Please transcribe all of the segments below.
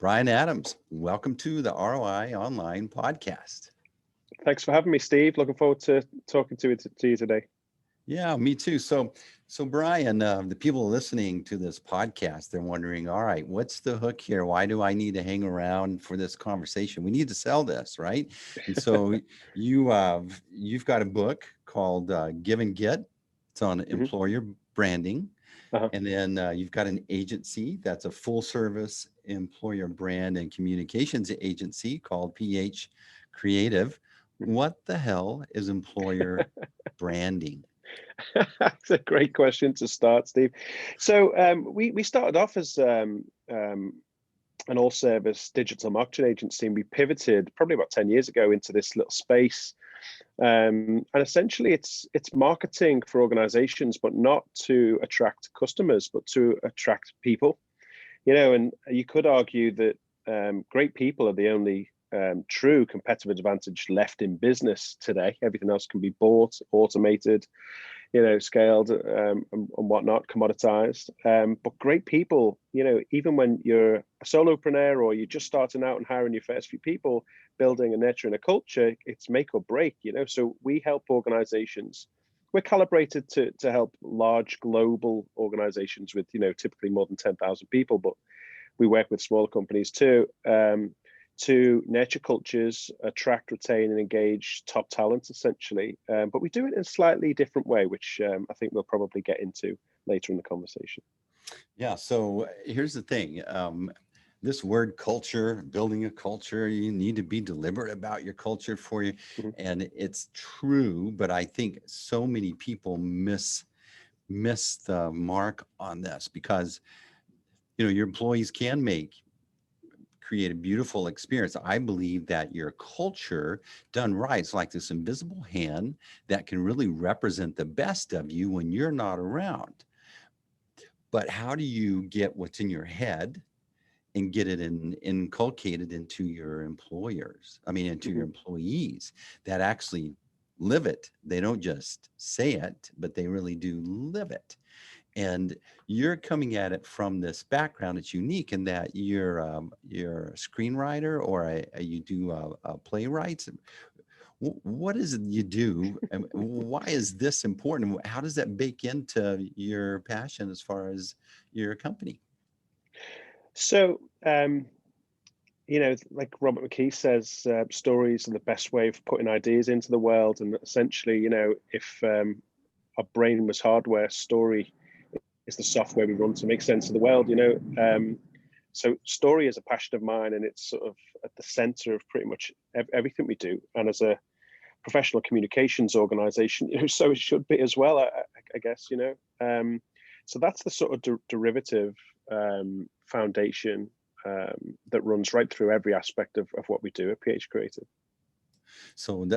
Bryan Adams, welcome to the ROI Online Podcast. Thanks for having me, Steve. Looking forward to talking to you today. Yeah, me too. So Bryan, the people listening to this podcast, they're wondering, all right, what's the hook here? Why do I need to hang around for this conversation? We need to sell this, right? And so you've got a book called Give and Get. It's on hmm employer branding. Uh-huh. And then you've got an agency that's a full service employer brand and communications agency called PH Creative. What the hell is employer branding? That's a great question to start, Steve. So we started off as an all-service digital marketing agency, and we pivoted probably about 10 years ago into this little space. And essentially, it's marketing for organizations, but not to attract customers, but to attract people. And you could argue that great people are the only true competitive advantage left in business today. Everything else can be bought, automated, scaled and whatnot, commoditized. But great people, even when you're a solopreneur or you're just starting out and hiring your first few people, building and nurturing a culture, it's make or break. So we help organizations. We're calibrated to help large global organizations with, typically more than 10,000 people, but we work with smaller companies too. To nurture cultures, attract, retain, and engage top talent, essentially. But we do it in a slightly different way, which I think we'll probably get into later in the conversation. Yeah, so here's the thing. This word culture, building a culture, you need to be deliberate about your culture for you. Mhm. And it's true, but I think so many people miss the mark on this because your employees can create a beautiful experience. I believe that your culture done right is like this invisible hand that can really represent the best of you when you're not around. But how do you get what's in your head and get it inculcated into your into your Mhm. employees that actually live it? They don't just say it, but they really do live it. And you're coming at it from this background. It's unique in that you're a screenwriter or you do playwrights. What is it you do? And why is this important? How does that bake into your passion as far as your company? So, like Robert McKee says, stories are the best way of putting ideas into the world. And essentially, if our brain was hardware, story is the software we run to make sense of the world. So story is a passion of mine, and it's sort of at the center of pretty much everything we do. And as a professional communications organization, so it should be as well, I guess. So that's the sort of derivative foundation that runs right through every aspect of what we do at PH Creative. So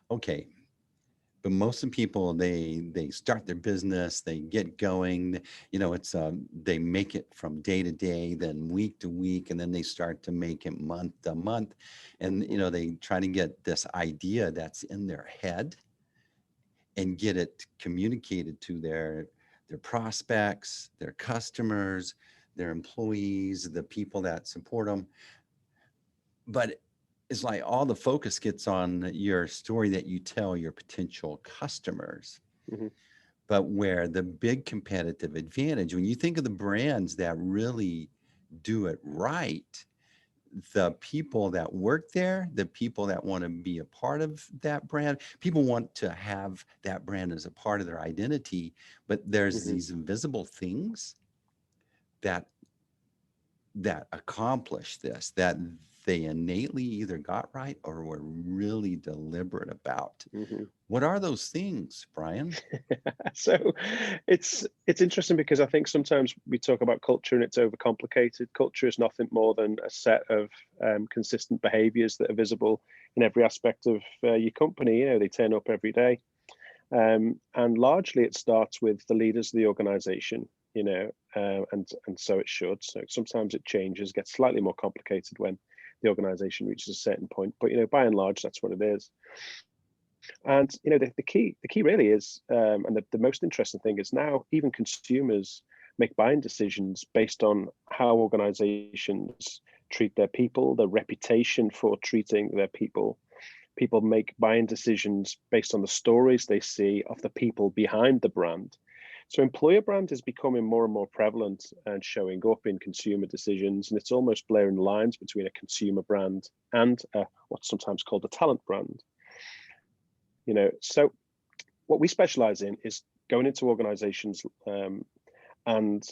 okay. But most of the people, they start their business, they get going. It's they make it from day to day, then week to week, and then they start to make it month to month, and they try to get this idea that's in their head and get it communicated to their prospects, their customers, their employees, the people that support them. But it's like all the focus gets on your story that you tell your potential customers. Mm-hmm. But where the big competitive advantage, when you think of the brands that really do it right, the people that work there, the people that want to be a part of that brand, people want to have that brand as a part of their identity. But there's Mm-hmm. these invisible things that accomplish this, that they innately either got right or were really deliberate about. Mm-hmm. What are those things, Bryan? So it's interesting because I think sometimes we talk about culture and it's overcomplicated. Culture is nothing more than a set of consistent behaviors that are visible in every aspect of your company. They turn up every day, and largely it starts with the leaders of the organization. And so it should. So sometimes it changes, gets slightly more complicated when the organization reaches a certain point. But by and large, that's what it is. And the key really is, and the most interesting thing is now even consumers make buying decisions based on how organizations treat their people, their reputation for treating their people. People make buying decisions based on the stories they see of the people behind the brand. So employer brand is becoming more and more prevalent and showing up in consumer decisions, and it's almost blurring the lines between a consumer brand and what's sometimes called a talent brand. So what we specialize in is going into organizations and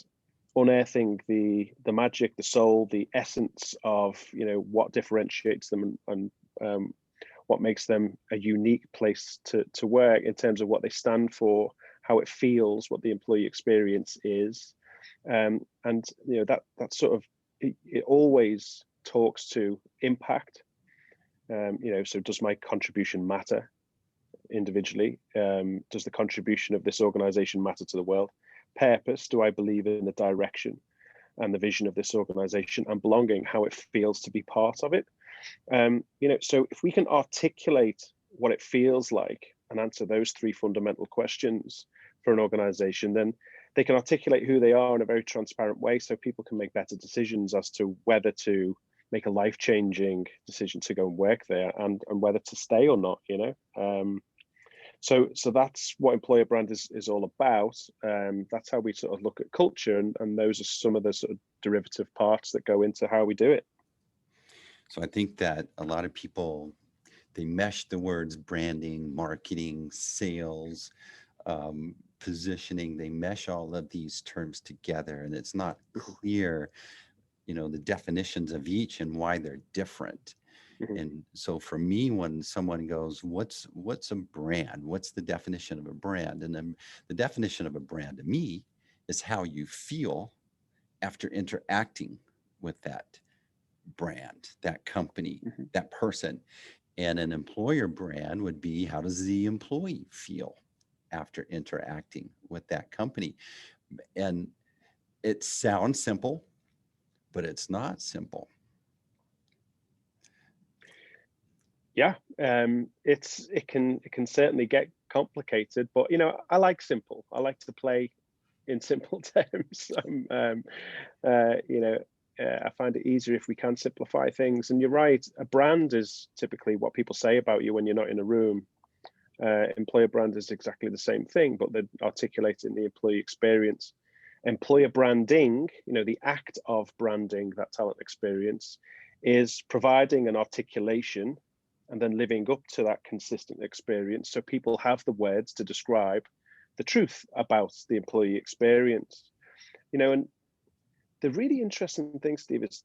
unearthing the magic, the soul, the essence of what differentiates them and what makes them a unique place to work in terms of what they stand for, how it feels, what the employee experience is, and that sort of it always talks to impact. So does my contribution matter individually? Does the contribution of this organization matter to the world? Purpose, do I believe in the direction and the vision of this organization? And belonging, how it feels to be part of it. So if we can articulate what it feels like and answer those three fundamental questions for an organization, then they can articulate who they are in a very transparent way, so people can make better decisions as to whether to make a life-changing decision to go and work there and whether to stay or not. So that's what employer brand is all about. That's how we sort of look at culture, and those are some of the sort of derivative parts that go into how we do it. So I think that a lot of people, they mesh the words branding, marketing, sales, positioning, they mesh all of these terms together, and it's not clear, the definitions of each and why they're different. Mm-hmm. And so for me, when someone goes, what's a brand? What's the definition of a brand? And then the definition of a brand to me is how you feel after interacting with that brand, that company, Mm-hmm. that person. And an employer brand would be, how does the employee feel after interacting with that company? And it sounds simple, but it's not simple. Yeah, it can certainly get complicated, but I like simple. I like to play in simple terms. I find it easier if we can simplify things. And you're right, a brand is typically what people say about you when you're not in a room. Employer brand is exactly the same thing, but they're articulating the employee experience. Employer branding, the act of branding that talent experience, is providing an articulation and then living up to that consistent experience, so people have the words to describe the truth about the employee experience. And the really interesting thing, Steve, is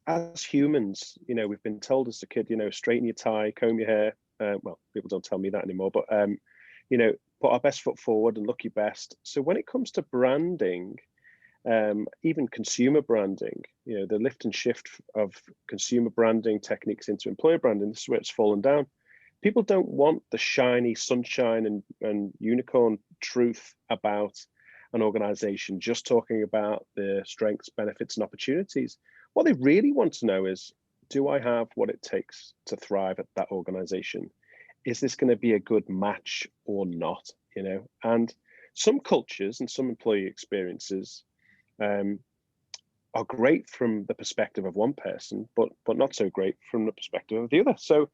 as humans, we've been told as a kid, straighten your tie, comb your hair. Well, people don't tell me that anymore, but put our best foot forward and look your best. So when it comes to branding, even consumer branding, the lift and shift of consumer branding techniques into employer branding, this is where it's fallen down. People don't want the shiny sunshine and unicorn truth about an organization, just talking about the strengths, benefits, and opportunities. What they really want to know is, do I have what it takes to thrive at that organization? Is this going to be a good match or not? And some cultures and some employee experiences are great from the perspective of one person, but not so great from the perspective of the other. So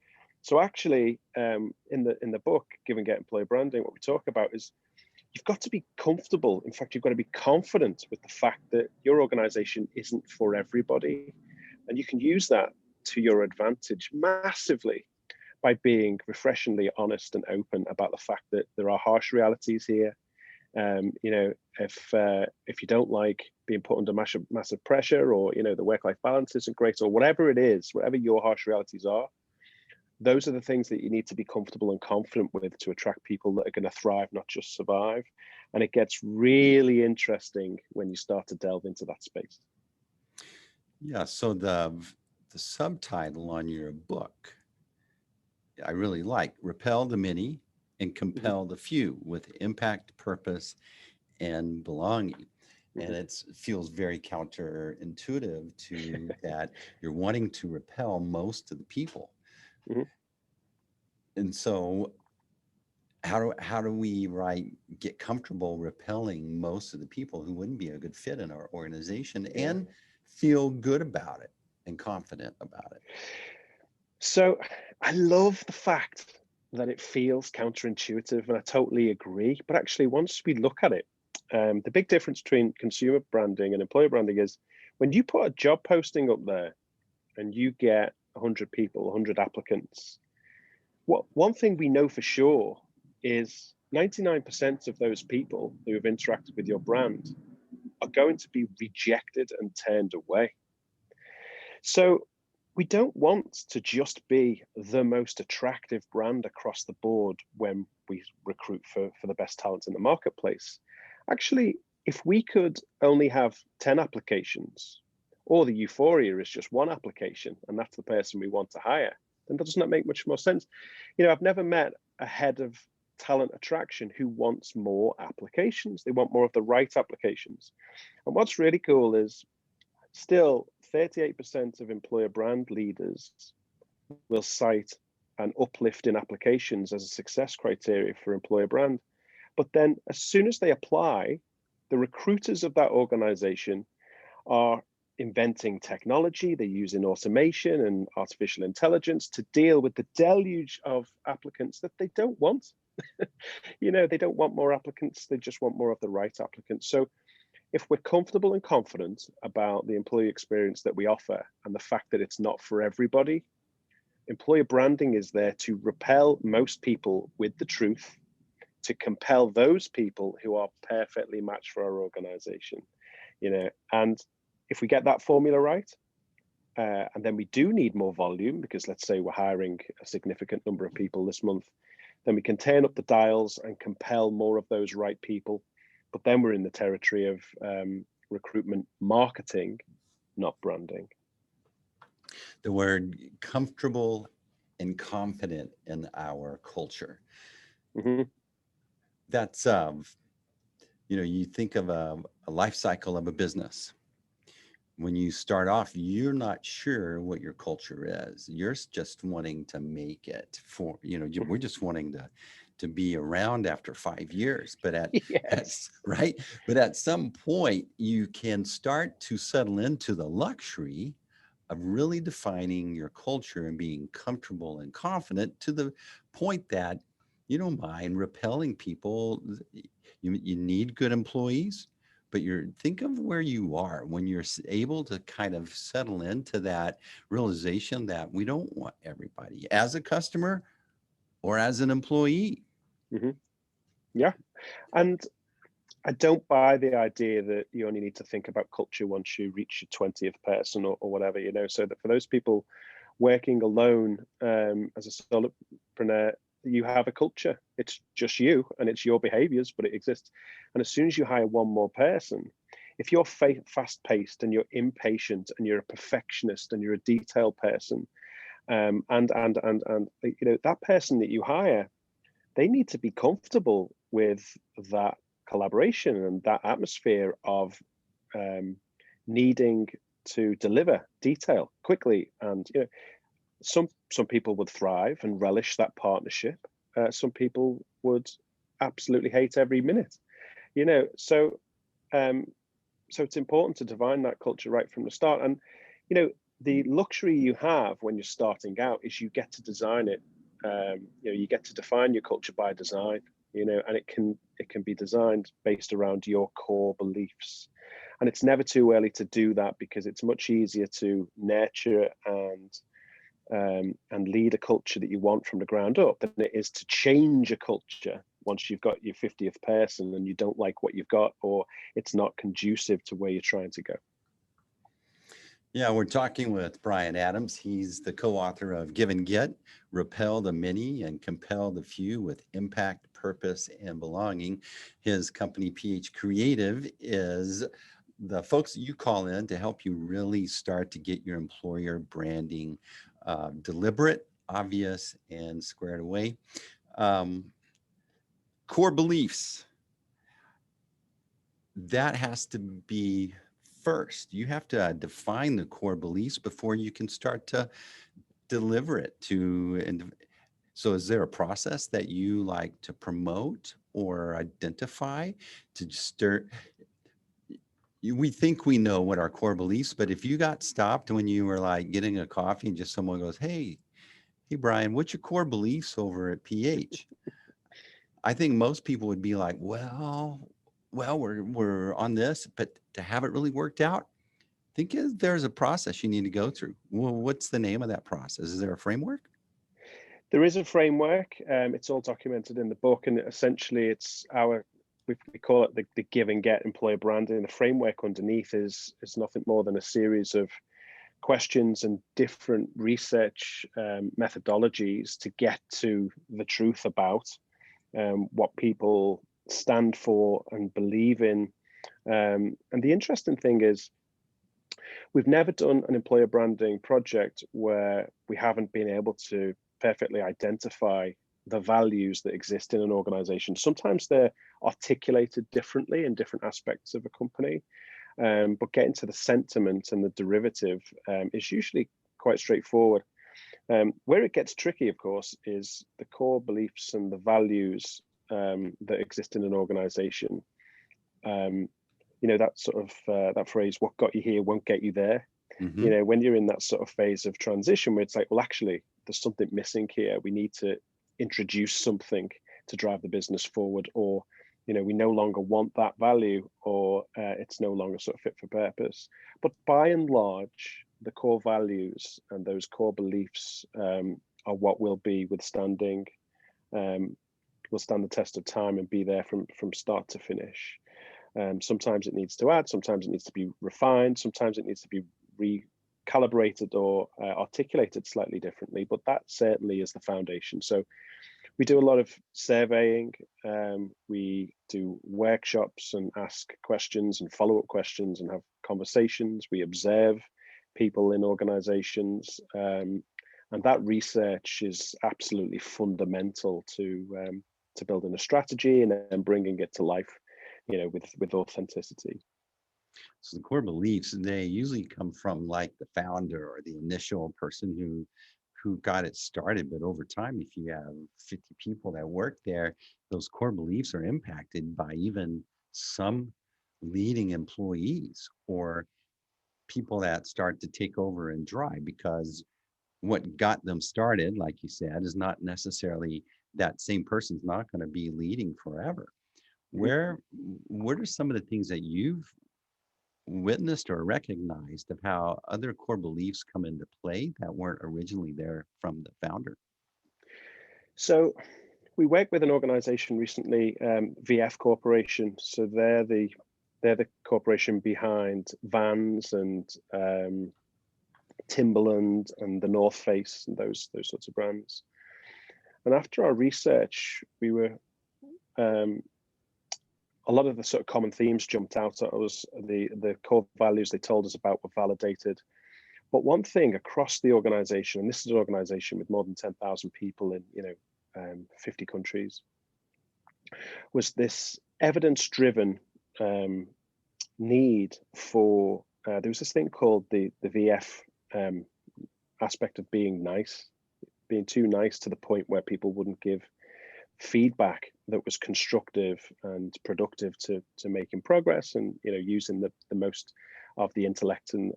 actually, in the book, Give and Get Employer Branding, what we talk about is you've got to be comfortable. In fact, you've got to be confident with the fact that your organization isn't for everybody, and you can use that to your advantage massively by being refreshingly honest and open about the fact that there are harsh realities here. If you don't like being put under massive pressure, or the work-life balance isn't great, or whatever it is, whatever your harsh realities are, those are the things that you need to be comfortable and confident with to attract people that are going to thrive, not just survive. And it gets really interesting when you start to delve into that space. Yeah. So the subtitle on your book, I really like: repel the many and compel the few with impact, purpose, and belonging. And it feels very counterintuitive to that you're wanting to repel most of the people. Mm-hmm. And so how do we get comfortable repelling most of the people who wouldn't be a good fit in our organization and feel good about it? and confident about it? So I love the fact that it feels counterintuitive, and I totally agree. But actually, once we look at it, the big difference between consumer branding and employer branding is when you put a job posting up there and you get 100 people, 100 applicants, what one thing we know for sure is 99% of those people who have interacted with your brand are going to be rejected and turned away. So we don't want to just be the most attractive brand across the board when we recruit for the best talent in the marketplace. Actually, if we could only have 10 applications, or the euphoria is just one application, and that's the person we want to hire, then that does not make much more sense. I've never met a head of talent attraction who wants more applications. They want more of the right applications. And what's really cool is still 38% of employer brand leaders will cite an uplift in applications as a success criteria for employer brand. But then as soon as they apply, the recruiters of that organization are inventing technology, they're using automation and artificial intelligence to deal with the deluge of applicants that they don't want. They don't want more applicants, they just want more of the right applicants. So if we're comfortable and confident about the employee experience that we offer and the fact that it's not for everybody, employer branding is there to repel most people with the truth, to compel those people who are perfectly matched for our organization. And if we get that formula right, and then we do need more volume, because let's say we're hiring a significant number of people this month, then we can turn up the dials and compel more of those right people. But then we're in the territory of recruitment marketing, not branding. The word comfortable and confident in our culture. Mm-hmm. That's, you think of a life cycle of a business. When you start off, you're not sure what your culture is. You're just wanting to make it we're just wanting to be around after 5 years, but Yes. right. But at some point you can start to settle into the luxury of really defining your culture and being comfortable and confident to the point that you don't mind repelling people. You need good employees, but think of where you are when you're able to kind of settle into that realization that we don't want everybody as a customer or as an employee. Mm-hmm. Yeah. And I don't buy the idea that you only need to think about culture once you reach your 20th person or whatever, so that for those people working alone as a solopreneur, you have a culture. It's just you and it's your behaviors, but it exists. And as soon as you hire one more person, if you're fast paced and you're impatient and you're a perfectionist and you're a detailed person, and that person that you hire, they need to be comfortable with that collaboration and that atmosphere of needing to deliver detail quickly. And some people would thrive and relish that partnership. Some people would absolutely hate every minute. So so it's important to define that culture right from the start. And the luxury you have when you're starting out is you get to design it. You get to define your culture by design. And it can be designed based around your core beliefs. And it's never too early to do that, because it's much easier to nurture and lead a culture that you want from the ground up than it is to change a culture once you've got your 50th person and you don't like what you've got, or it's not conducive to where you're trying to go. Yeah, we're talking with Bryan Adams. He's the co-author of Give and Get, Repel the Many and Compel the Few with Impact, Purpose, and Belonging. His company, PH Creative, is the folks that you call in to help you really start to get your employer branding deliberate, obvious, and squared away. Core beliefs. That has to be first. You have to define the core beliefs before you can start to deliver it to. And so is there a process that you like to promote or identify to start? we think we know what our core beliefs, but if you got stopped when you were like getting a coffee and just someone goes, hey, Bryan, what's your core beliefs over at PH? I think most people would be like, well, we're on this, but to have it really worked out, there's a process you need to go through. Well, what's the name of that process? Is there a framework? There is a framework. It's all documented in the book, and essentially, it's we call it the give and get employer branding. The framework underneath is nothing more than a series of questions and different research methodologies to get to the truth about what people stand for and believe in. And the interesting thing is, we've never done an employer branding project where we haven't been able to perfectly identify the values that exist in an organization. Sometimes they're articulated differently in different aspects of a company, but getting to the sentiment and the derivative is usually quite straightforward. Where it gets tricky, of course, is the core beliefs and the values that exist in an organization. That sort of that phrase, what got you here won't get you there. Mm-hmm. When you're in that sort of phase of transition where it's like, well, actually, there's something missing here. We need to introduce something to drive the business forward, or we no longer want that value, or it's no longer sort of fit for purpose. But by and large, the core values and those core beliefs are what will be withstanding, will stand the test of time and be there from start to finish. Sometimes it needs to add, sometimes it needs to be refined, sometimes it needs to be recalibrated or articulated slightly differently, but that certainly is the foundation. So we do a lot of surveying, we do workshops and ask questions and follow-up questions and have conversations. We observe people in organizations, and that research is absolutely fundamental to building a strategy and then bringing it to life, with authenticity. So the core beliefs, they usually come from like the founder or the initial person who got it started. But over time, if you have 50 people that work there, those core beliefs are impacted by even some leading employees or people that start to take over and drive, because what got them started, like you said, is not necessarily that same person's not going to be leading forever. Mhm. Where what are some of the things that you've witnessed or recognized of how other core beliefs come into play that weren't originally there from the founder? So we worked with an organization recently, VF Corporation. So they're the corporation behind Vans and Timberland and the North Face and those sorts of brands. And after our research, we were a lot of the sort of common themes jumped out at us. The core values they told us about were validated. But one thing across the organization, and this is an organization with more than 10,000 people in 50 countries, was this evidence-driven need for. There was this thing called the VF aspect of being nice, being too nice to the point where people wouldn't give feedback that was constructive and productive to making progress and using the most of the intellect and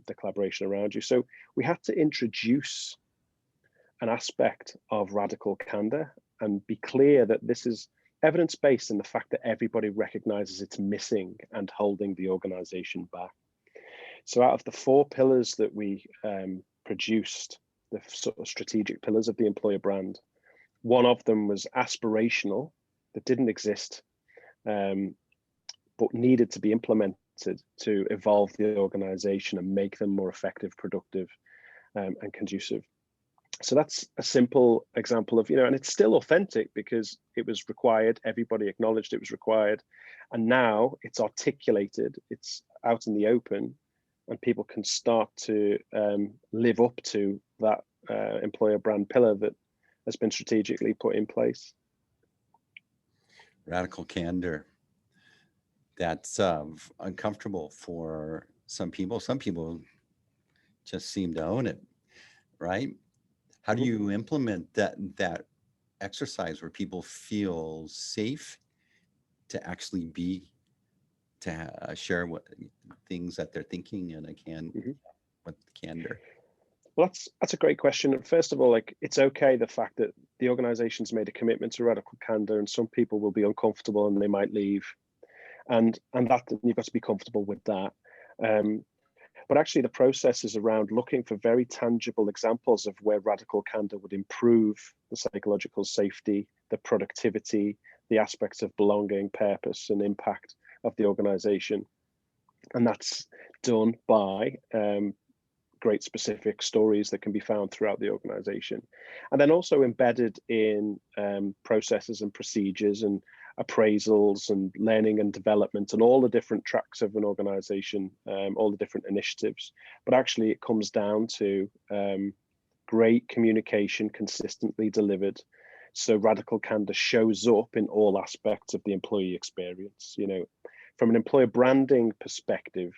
the collaboration around you. So we had to introduce an aspect of radical candor and be clear that this is evidence-based in the fact that everybody recognizes it's missing and holding the organization back. So out of the 4 pillars that we produced, the sort of strategic pillars of the employer brand, one of them was aspirational, that didn't exist, but needed to be implemented to evolve the organization and make them more effective, productive, and conducive. So that's a simple example of, and it's still authentic because it was required. Everybody acknowledged it was required. And now it's articulated, it's out in the open, and people can start to live up to that employer brand pillar that has been strategically put in place. Radical candor. That's uncomfortable for some people. Some people just seem to own it, right? How do Mhm. you implement that exercise where people feel safe to actually be to share what things that they're thinking, and I can Mhm. with candor. Well, that's a great question. First of all, like, it's okay, the fact that the organization's made a commitment to radical candor, and some people will be uncomfortable and they might leave, and that you've got to be comfortable with that. Um, but actually, the process is around looking for very tangible examples of where radical candor would improve the psychological safety, the productivity, the aspects of belonging, purpose, and impact of the organization. And that's done by great specific stories that can be found throughout the organization. And then also embedded in processes and procedures and appraisals and learning and development and all the different tracks of an organization, all the different initiatives. But actually, it comes down to great communication consistently delivered. So radical candor shows up in all aspects of the employee experience. From an employer branding perspective,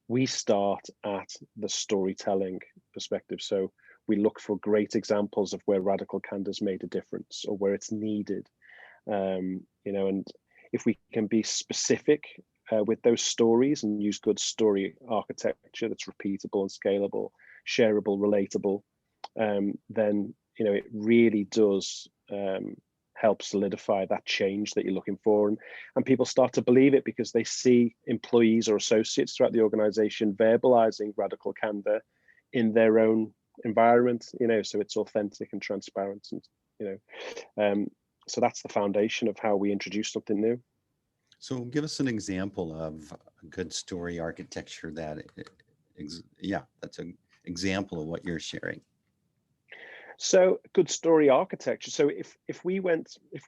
we start at the storytelling perspective. So we look for great examples of where radical cander's made a difference or where it's needed. And if we can be specific with those stories and use good story architecture that's repeatable and scalable, shareable, relatable, then it really does help solidify that change that you're looking for, and people start to believe it because they see employees or associates throughout the organization verbalizing radical candor in their own environment, so it's authentic and transparent, and so that's the foundation of how we introduce something new. So give us an example of a good story architecture that, yeah, that's an example of what you're sharing. So good story architecture. So if we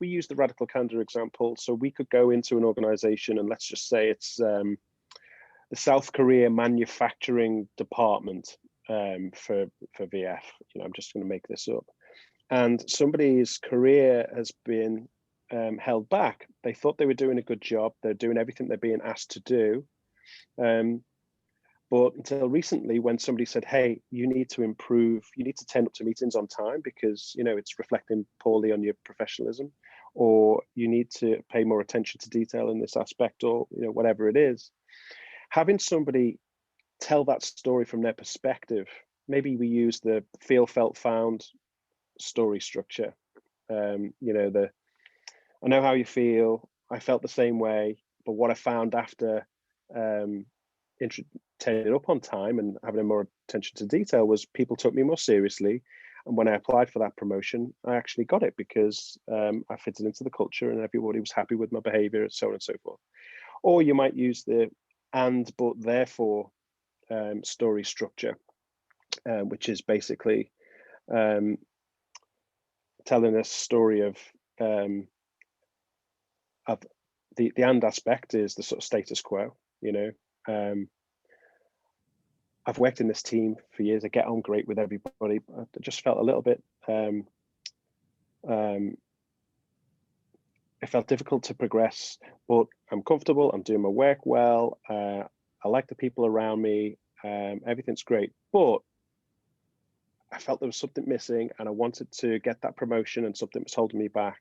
use the radical candor example, so we could go into an organization and let's just say it's the South Korea manufacturing department for VF. I'm just going to make this up. And somebody's career has been held back. They thought they were doing a good job. They're doing everything they're being asked to do. But until recently, when somebody said, hey, you need to improve, you need to turn up to meetings on time because, it's reflecting poorly on your professionalism, or you need to pay more attention to detail in this aspect, or, whatever it is. Having somebody tell that story from their perspective, maybe we use the feel, felt, found story structure. I know how you feel. I felt the same way, but what I found after turning up on time and having more attention to detail was people took me more seriously. And when I applied for that promotion, I actually got it because I fitted into the culture and everybody was happy with my behavior, and so on and so forth. Or you might use the and, but, therefore story structure, which is basically telling a story of the and aspect is the sort of status quo. I've worked in this team for years. I get on great with everybody. I just felt a little bit, it felt difficult to progress, but I'm comfortable. I'm doing my work well. I like the people around me. Everything's great, but I felt there was something missing and I wanted to get that promotion and something was holding me back.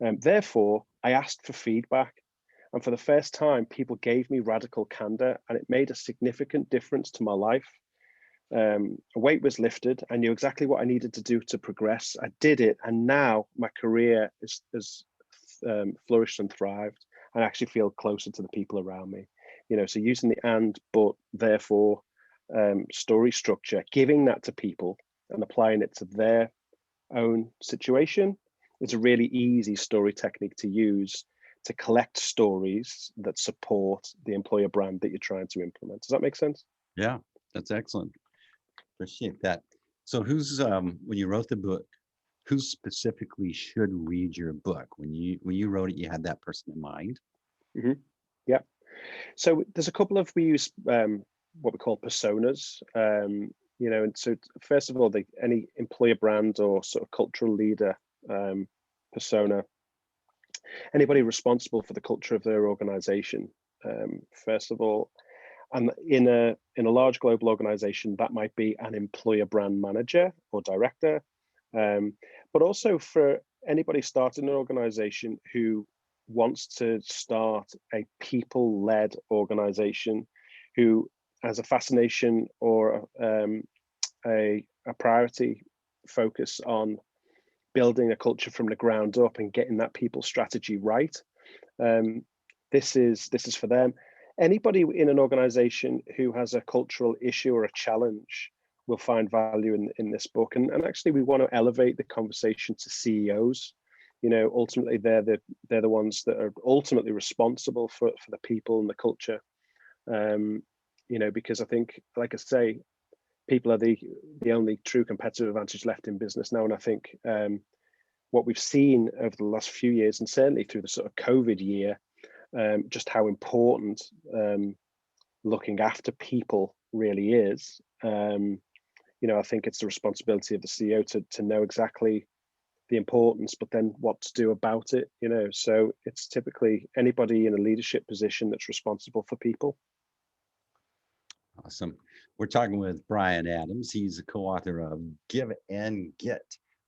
Therefore, I asked for feedback. And for the first time, people gave me radical candor and it made a significant difference to my life. A weight was lifted. I knew exactly what I needed to do to progress. I did it. And now my career is flourished and thrived. I actually feel closer to the people around me. So using the and, but, therefore story structure, giving that to people and applying it to their own situation, it's a really easy story technique to use to collect stories that support the employer brand that you're trying to implement. Does that make sense? Yeah, that's excellent. Appreciate that. So when you wrote the book, who specifically should read your book? When you wrote it, you had that person in mind? Mm-hmm. Yeah. So there's a couple of, we use what we call personas. And so first of all, any employer brand or sort of cultural leader persona, anybody responsible for the culture of their organization, first of all. And in a large global organization, that might be an employer brand manager or director. But also for anybody starting an organization who wants to start a people-led organization who has a fascination or a priority focus on building a culture from the ground up and getting that people strategy right. This is for them. Anybody in an organization who has a cultural issue or a challenge will find value in this book. And actually, we want to elevate the conversation to CEOs. Ultimately, they're the ones that are ultimately responsible for the people and the culture. Because I think, like I say, people are the only true competitive advantage left in business now. And I think what we've seen over the last few years, and certainly through the sort of COVID year, just how important looking after people really is. I think it's the responsibility of the CEO to know exactly the importance, but then what to do about it. So it's typically anybody in a leadership position that's responsible for people. Awesome. We're talking with Bryan Adams. He's a co-author of Give and Get,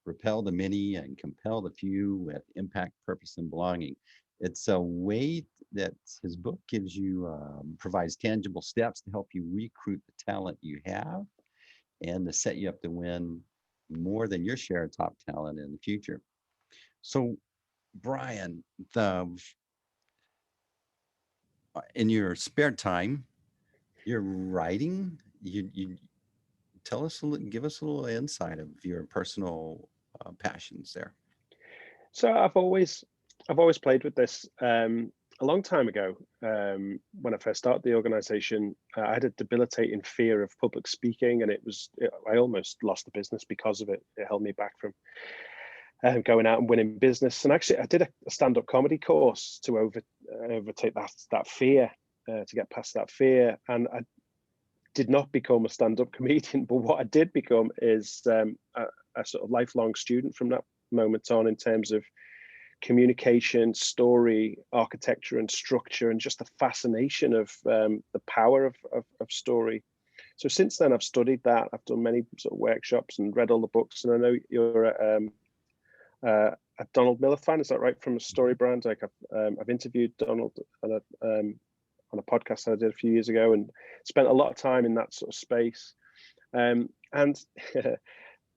Repel the Many and Compel the Few with Impact, Purpose, and Belonging. It's a way that his book gives you, provides tangible steps to help you recruit the talent you have and to set you up to win more than your share of top talent in the future. So, Bryan, in your spare time, you're writing. You tell us give us a little insight of your personal passions there. So I've always played with this. A long time ago, when I first started the organization, I had a debilitating fear of public speaking, and I almost lost the business because of it. It held me back from going out and winning business. And actually, I did a stand-up comedy course to overtake that fear, to get past that fear. And I did not become a stand-up comedian, but what I did become is a sort of lifelong student from that moment on, in terms of communication, story, architecture, and structure, and just the fascination of the power of story. So since then, I've studied that. I've done many sort of workshops and read all the books. And I know you're a Donald Miller fan, is that right? From a story brand. Like I've interviewed Donald on a podcast I did a few years ago, and spent a lot of time in that sort of space. And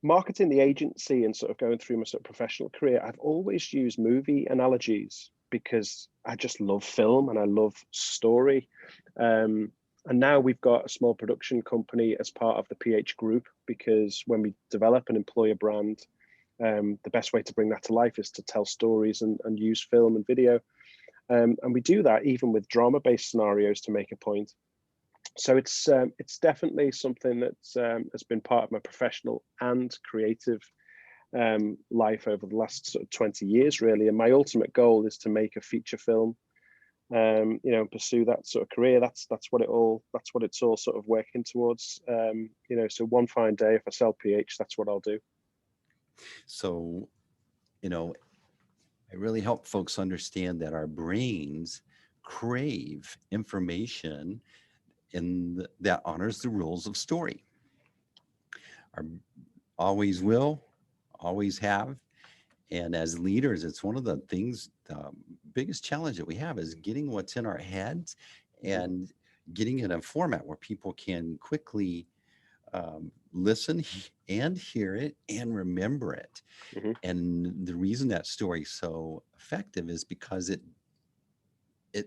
marketing the agency and sort of going through my sort of professional career, I've always used movie analogies because I just love film and I love story. And now we've got a small production company as part of the PH group, because when we develop and employ a brand, the best way to bring that to life is to tell stories and use film and video. And we do that even with drama-based scenarios to make a point. So it's definitely something that has been part of my professional and creative life over the last sort of 20 years, really. And my ultimate goal is to make a feature film, and pursue that sort of career. That's what it's all sort of working towards. So one fine day, if I sell PH, that's what I'll do. So, I really help folks understand that our brains crave information that honors the rules of story. Our always will, always have. And as leaders, it's one of the things, the biggest challenge that we have is getting what's in our heads and getting in a format where people can quickly listen and hear it and remember it. Mm-hmm. And the reason that story is so effective is because it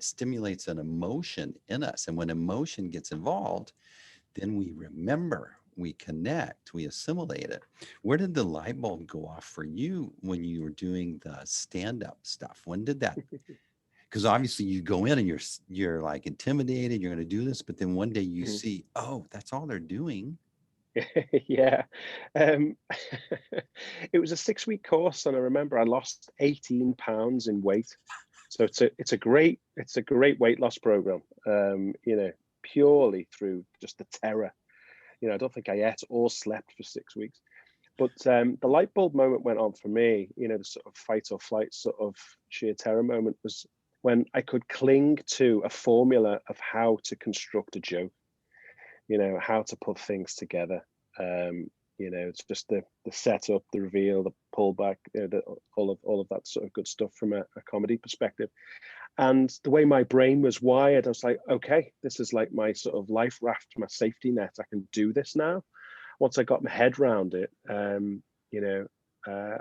stimulates an emotion in us. And when emotion gets involved, then we remember, we connect, we assimilate it. Where did the light bulb go off for you when you were doing the stand-up stuff? When did that? Because obviously you go in and you're like intimidated, you're going to do this, but then one day you Mm-hmm. see, oh, that's all they're doing. Yeah. It was a 6-week course, and I remember I lost 18 pounds in weight. So it's a great weight loss program, purely through just the terror. I don't think I ate or slept for 6 weeks. But the light bulb moment went on for me, the sort of fight or flight sort of sheer terror moment was when I could cling to a formula of how to construct a joke, how to put things together. It's just the setup, the reveal, the pullback, all of that sort of good stuff from a comedy perspective. And the way my brain was wired, I was like, okay, this is like my sort of life raft, my safety net. I can do this now. Once I got my head around it, I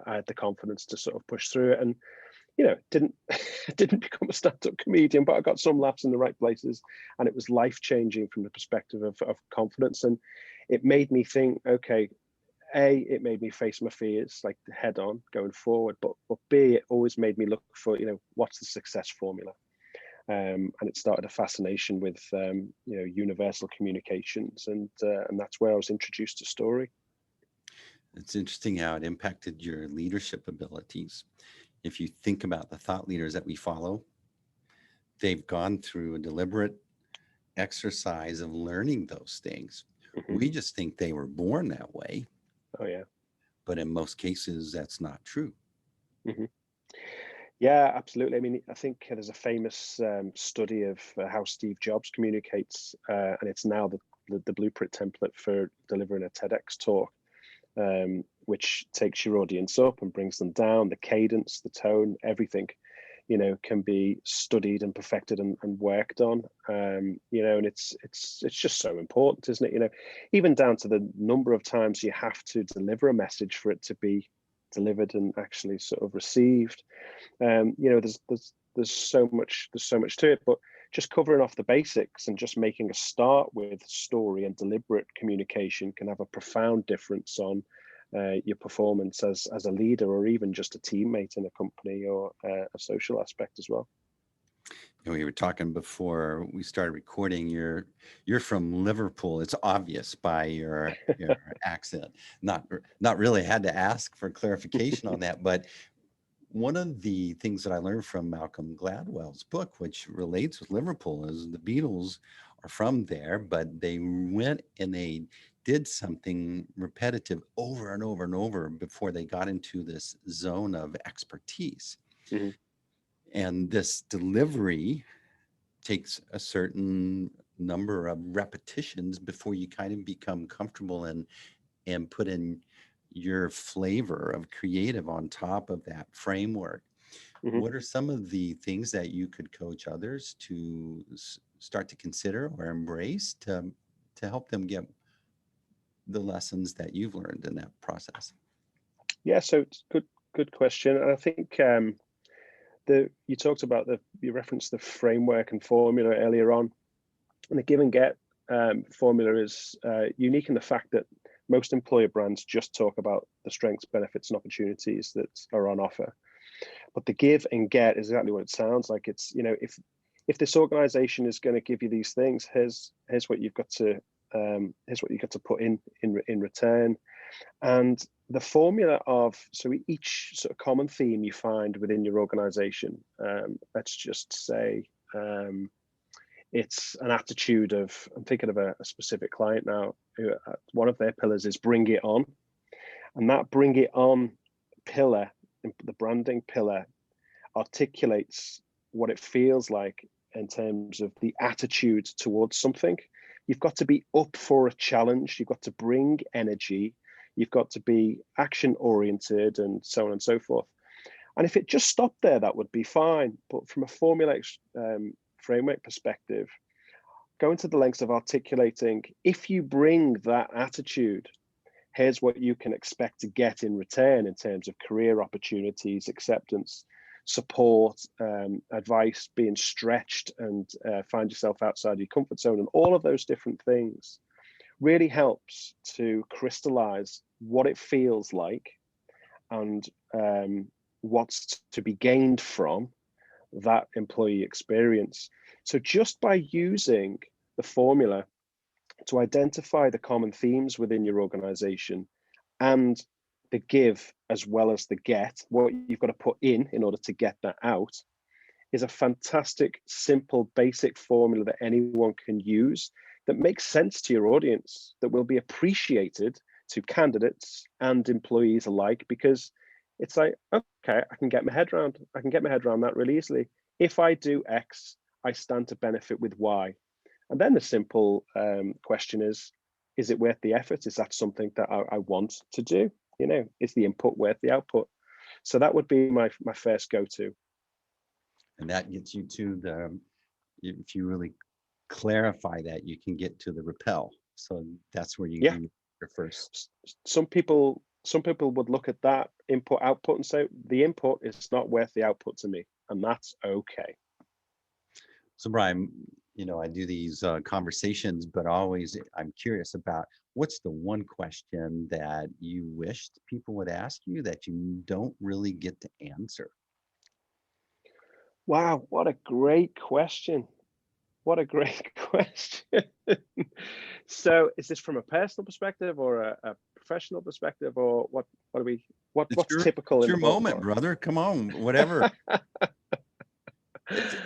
had the confidence to sort of push through it. And didn't didn't become a stand-up comedian, but I got some laughs in the right places, and it was life-changing from the perspective of confidence. And it made me think, okay, it made me face my fears like head on going forward, but B, it always made me look for, what's the success formula? And it started a fascination with universal communications, and that's where I was introduced to story. It's interesting how it impacted your leadership abilities. If you think about the thought leaders that we follow, they've gone through a deliberate exercise of learning those things. Mm-hmm. We just think they were born that way. Oh yeah. But in most cases, that's not true. Mm-hmm. Yeah, absolutely. I mean, I think there's a famous study of how Steve Jobs communicates, and it's now the blueprint template for delivering a TEDx talk, which takes your audience up and brings them down. The cadence, the tone, everything, can be studied and perfected and worked on. And it's just so important, isn't it? Even down to the number of times you have to deliver a message for it to be delivered and actually sort of received. There's so much to it, but just covering off the basics and just making a start with story and deliberate communication can have a profound difference on your performance as a leader, or even just a teammate in a company, or a social aspect as well. We were talking before we started recording. You're from Liverpool. It's obvious by your accent. Not really had to ask for clarification on that, but one of the things that I learned from Malcolm Gladwell's book, which relates with Liverpool, is the Beatles are from there, but they went and they did something repetitive over and over and over before they got into this zone of expertise. Mm-hmm. And this delivery takes a certain number of repetitions before you kind of become comfortable and put in your flavor of creative on top of that framework. Mm-hmm. What are some of the things that you could coach others to start to consider or embrace to help them get the lessons that you've learned in that process? Yeah, so it's good question. And I think you talked about you referenced the framework and formula earlier on, and the give and get formula is unique in the fact that most employer brands just talk about the strengths, benefits, and opportunities that are on offer. But the give and get is exactly what it sounds like. It's, if this organization is going to give you these things, here's what you've got to put in return. And the formula of, so each sort of common theme you find within your organization, let's just say it's an attitude of, I'm thinking of a specific client now, who one of their pillars is bring it on. And that bring it on pillar, the branding pillar, articulates what it feels like in terms of the attitude towards something. You've got to be up for a challenge. You've got to bring energy. You've got to be action oriented, and so on and so forth. And if it just stopped there, that would be fine. But from a formulaic framework perspective, going to the lengths of articulating, if you bring that attitude, here's what you can expect to get in return in terms of career opportunities, acceptance, support, advice, being stretched, and find yourself outside your comfort zone, and all of those different things really helps to crystallize what it feels like and what's to be gained from that employee experience. So just by using the formula to identify the common themes within your organization and the give as well as the get, what you've got to put in order to get that out, is a fantastic, simple, basic formula that anyone can use that makes sense to your audience, that will be appreciated to candidates and employees alike, because it's like, okay, I can get my head around that really easily. If I do X, I stand to benefit with Y. And then the simple question is is it worth the effort? Is that something that I want to do? Is the input worth the output? So that would be my first go-to. And that gets you to if you really clarify that, you can get to the repel. So that's where you Yeah. do your first. Some people would look at that input output and say the input is not worth the output to me, and that's okay. So Bryan, I do these conversations, but always I'm curious about what's the one question that you wished people would ask you that you don't really get to answer? Wow, what a great question. What a great question. So is this from a personal perspective or a professional perspective, or what's typical It's in your the both moment, world? brother. Come on, whatever.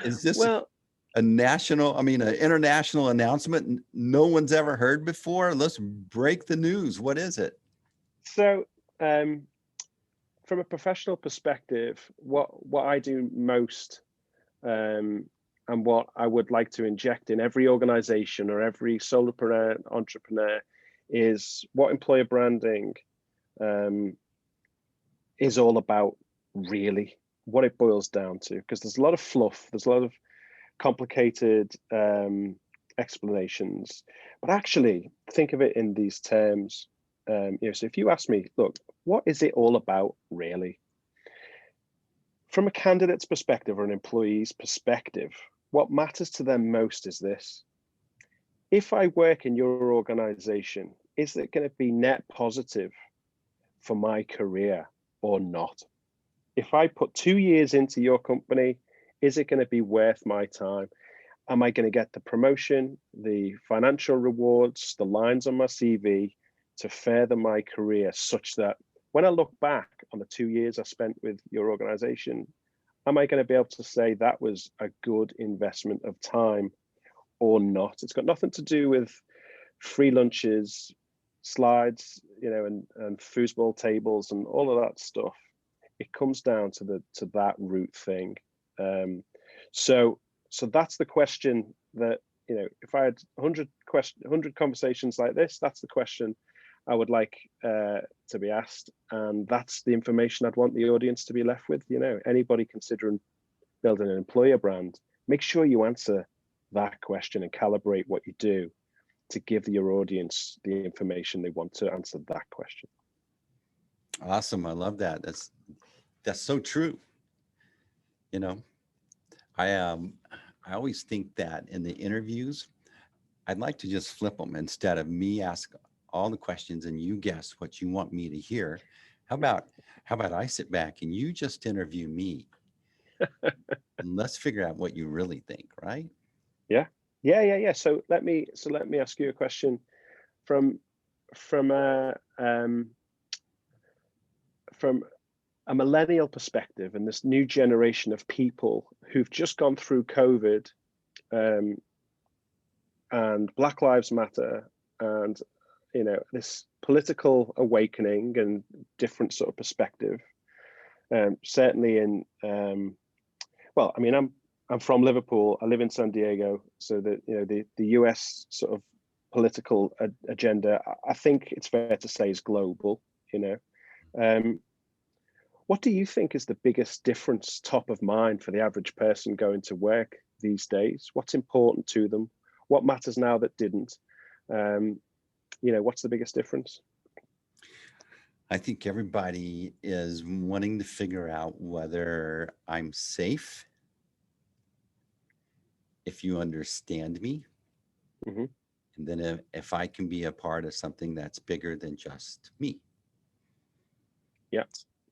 Is this Well, an international announcement no one's ever heard before? Let's break the news. What is it? so from a professional perspective, what I do most, and what I would like to inject in every organization or every solopreneur entrepreneur, is what employer branding is all about, really, what it boils down to. Because there's a lot of fluff, there's a lot of complicated explanations, but actually think of it in these terms. So if you ask me, look, what is it all about, really? From a candidate's perspective or an employee's perspective, what matters to them most is this: if I work in your organization, is it going to be net positive for my career or not? If I put 2 years into your company, is it going to be worth my time? Am I going to get the promotion, the financial rewards, the lines on my CV to further my career, such that when I look back on the 2 years I spent with your organization, am I going to be able to say that was a good investment of time or not? It's got nothing to do with free lunches, slides, and foosball tables and all of that stuff. It comes down to that root thing. So that's the question that, if I had 100 conversations like this, that's the question I would like to be asked, and that's the information I'd want the audience to be left with. Anybody considering building an employer brand, make sure you answer that question and calibrate what you do to give your audience the information they want to answer that question. Awesome. I love that. That's so true. I always think that in the interviews, I'd like to just flip them. Instead of me ask all the questions and you guess what you want me to hear. How about I sit back and you just interview me and let's figure out what you really think, right? Yeah. So let me ask you a question from a millennial perspective, and this new generation of people who've just gone through COVID, and Black Lives Matter, and this political awakening and different sort of perspective. Certainly in I'm from Liverpool. I live in San Diego, so the US sort of political agenda, I think it's fair to say, is global. What do you think is the biggest difference top of mind for the average person going to work these days? What's important to them? What matters now that didn't? What's the biggest difference? I think everybody is wanting to figure out whether I'm safe, if you understand me, Mm-hmm. and then if I can be a part of something that's bigger than just me. Yeah.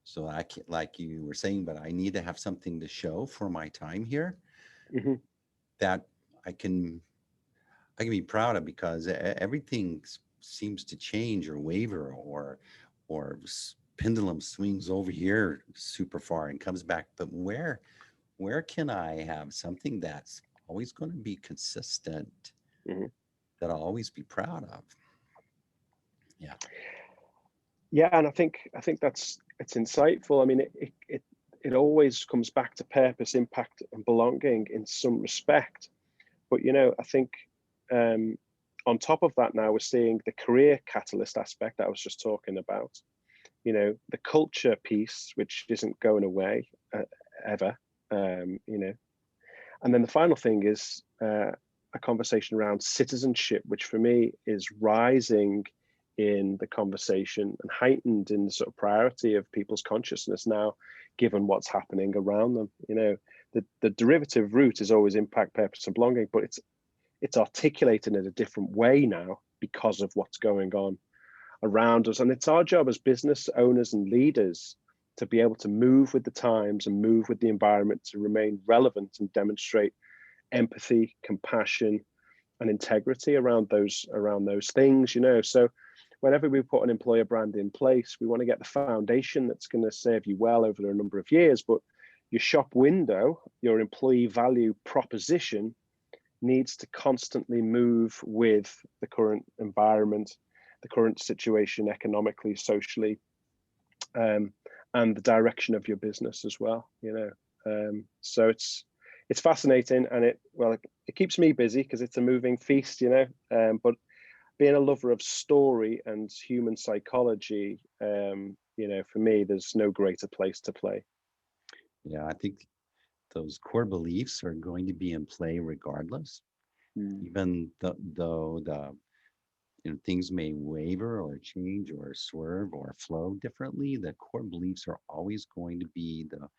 So I can't, like you were saying, but I need to have something to show for my time here, Mm-hmm. that I can be proud of, because everything seems to change or waver, or pendulum swings over here super far and comes back. But where can I have something that's always going to be consistent, Mm-hmm. that I'll always be proud of? Yeah, and I think it's insightful. I mean, it always comes back to purpose, impact, and belonging in some respect. But I think on top of that, now we're seeing the career catalyst aspect that I was just talking about, the culture piece, which isn't going away ever, and then the final thing is a conversation around citizenship, which for me is rising in the conversation and heightened in the sort of priority of people's consciousness now, given what's happening around them. The derivative root is always impact, purpose, and belonging, but it's articulated in a different way now because of what's going on around us. And it's our job as business owners and leaders to be able to move with the times and move with the environment to remain relevant and demonstrate empathy, compassion, and integrity around those things. So whenever we put an employer brand in place, we want to get the foundation that's going to serve you well over a number of years. But your shop window, your employee value proposition, needs to constantly move with the current environment, the current situation economically, socially, and the direction of your business as well. So it's fascinating, and it keeps me busy because it's a moving feast. But being a lover of story and human psychology, for me, there's no greater place to play. Yeah, I think those core beliefs are going to be in play regardless, even though the things may waver or change or swerve or flow differently. The core beliefs are always going to be the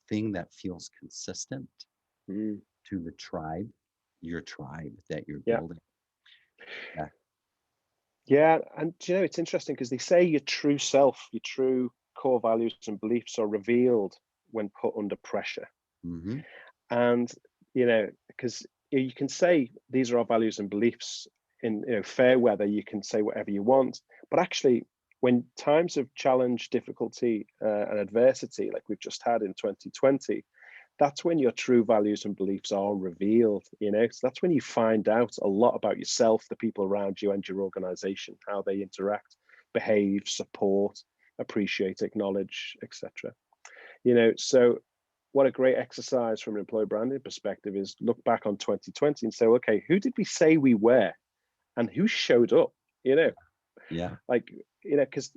thing that feels consistent to the tribe, your tribe that you're building. Yeah. Yeah, and it's interesting because they say your true self, your true core values and beliefs are revealed when put under pressure. Mm-hmm. And because you can say these are our values and beliefs in fair weather, you can say whatever you want, but actually when times of challenge, difficulty, and adversity, like we've just had in 2020, that's when your true values and beliefs are revealed. So that's when you find out a lot about yourself, the people around you, and your organization, how they interact, behave, support, appreciate, acknowledge, etc. So what a great exercise from an employer branding perspective is look back on 2020 and say, okay, who did we say we were and who showed up? Yeah. Because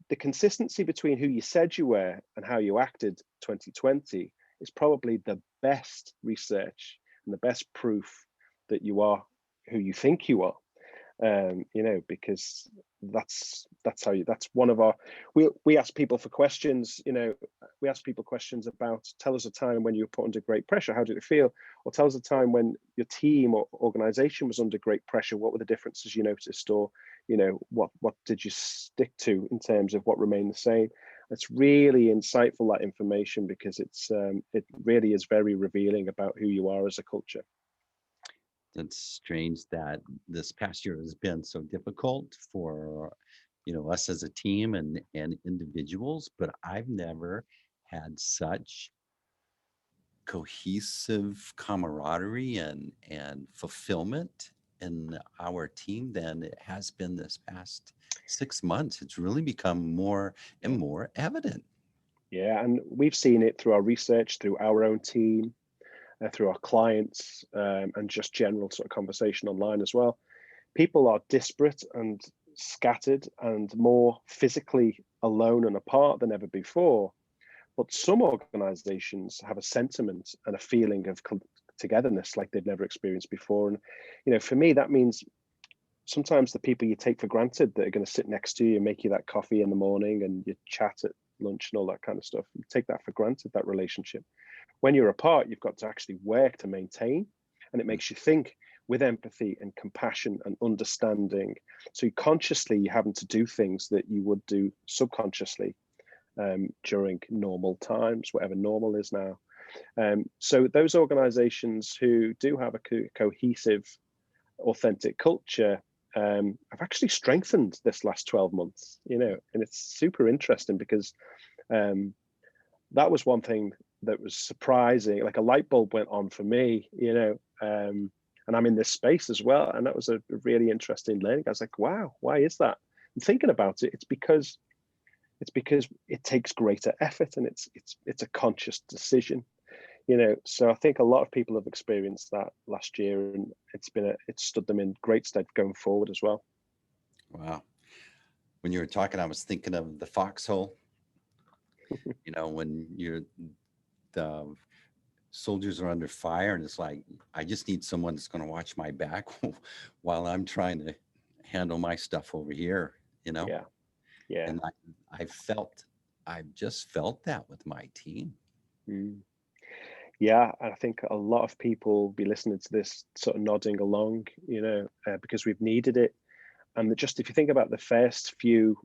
the consistency between who you said you were and how you acted 2020 is probably the best research and the best proof that you are who you think you are. Because that's one of our, we ask people for questions. We ask people questions about, tell us a time when you were put under great pressure, how did it feel? Or tell us a time when your team or organization was under great pressure, what were the differences you noticed? Or what did you stick to in terms of what remained the same? It's really insightful, that information, because it really is very revealing about who you are as a culture. It's strange that this past year has been so difficult for us as a team and individuals, but I've never had such cohesive camaraderie and fulfillment in our team than it has been this past 6 months. It's really become more and more evident. Yeah, and we've seen it through our research, through our own team, through our clients, and just general sort of conversation online as well. People are disparate and scattered and more physically alone and apart than ever before. But some organizations have a sentiment and a feeling of togetherness like they've never experienced before. And, for me, that means sometimes the people you take for granted that are going to sit next to you and make you that coffee in the morning and you chat at lunch and all that kind of stuff, you take that for granted, that relationship. When you're apart, you've got to actually work to maintain, and it makes you think with empathy and compassion and understanding. So consciously, you're having to do things that you would do subconsciously during normal times, whatever normal is now. So those organizations who do have a cohesive, authentic culture have actually strengthened this last 12 months, and it's super interesting because that was one thing that was surprising, like a light bulb went on for me, and I'm in this space as well. And that was a really interesting learning. I was like, wow, why is that? And thinking about it, it's because it takes greater effort, and it's a conscious decision. So I think a lot of people have experienced that last year, and it's stood them in great stead going forward as well. Wow. When you were talking, I was thinking of the foxhole. When the soldiers are under fire, and it's like, I just need someone that's going to watch my back while I'm trying to handle my stuff over here, Yeah, yeah. and I've just felt that with my team. Mm. Yeah, and I think a lot of people will be listening to this sort of nodding along, because we've needed it. And just if you think about the first few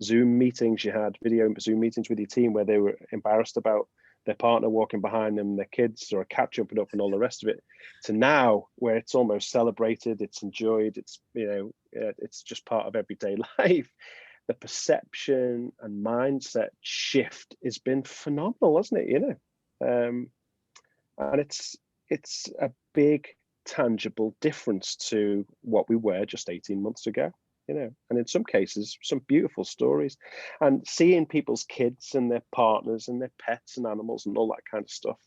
Zoom meetings you had, video Zoom meetings with your team, where they were embarrassed about their partner walking behind them, their kids, or a cat jumping up, and all the rest of it, to now where it's almost celebrated, it's enjoyed, it's just part of everyday life. The perception and mindset shift has been phenomenal, hasn't it? And it's a big tangible difference to what we were just 18 months ago, and in some cases some beautiful stories, and seeing people's kids and their partners and their pets and animals and all that kind of stuff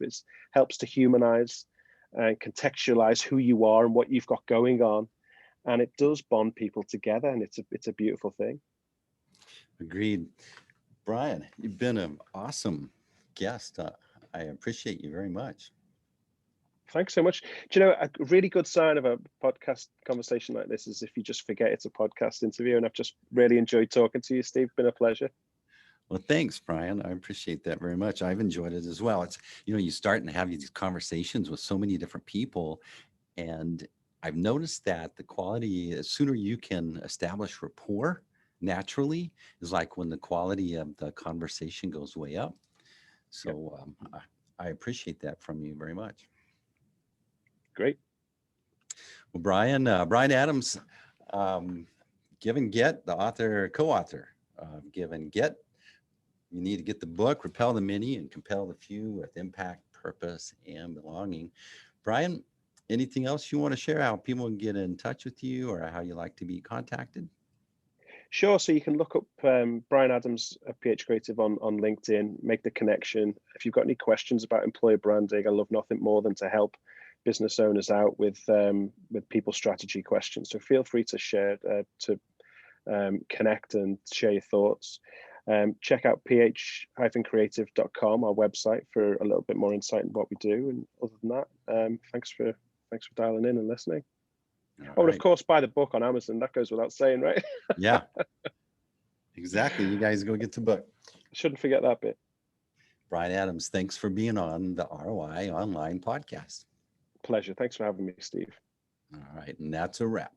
helps to humanize and contextualize who you are and what you've got going on, and it does bond people together, and it's a beautiful thing. Agreed. Bryan, you've been an awesome guest. I appreciate you very much. Thanks so much. Do you know, a really good sign of a podcast conversation like this is if you just forget it's a podcast interview. And I've just really enjoyed talking to you, Steve. Been a pleasure. Well, thanks, Bryan. I appreciate that very much. I've enjoyed it as well. It's, you start and have these conversations with so many different people. And I've noticed that the quality, the sooner you can establish rapport naturally, is like when the quality of the conversation goes way up. So I appreciate that from you very much. Great. Well, Bryan Adams, Give and Get, the co-author of Give and Get. You need to get the book, Repel the Many and Compel the Few with Impact, Purpose, and Belonging. Bryan, anything else you want to share, how people can get in touch with you or how you like to be contacted? Sure. So you can look up Bryan Adams, PH Creative on LinkedIn, make the connection. If you've got any questions about employer branding, I love nothing more than to help business owners out with people strategy questions. So feel free to share, to connect and share your thoughts. Check out ph-creative.com, our website, for a little bit more insight into what we do. And other than that, thanks for dialing in and listening. And of course, buy the book on Amazon. That goes without saying, right? Yeah, exactly. You guys go get the book. Shouldn't forget that bit. Bryan Adams, thanks for being on the ROI Online Podcast. Pleasure. Thanks for having me, Steve. All right. And that's a wrap.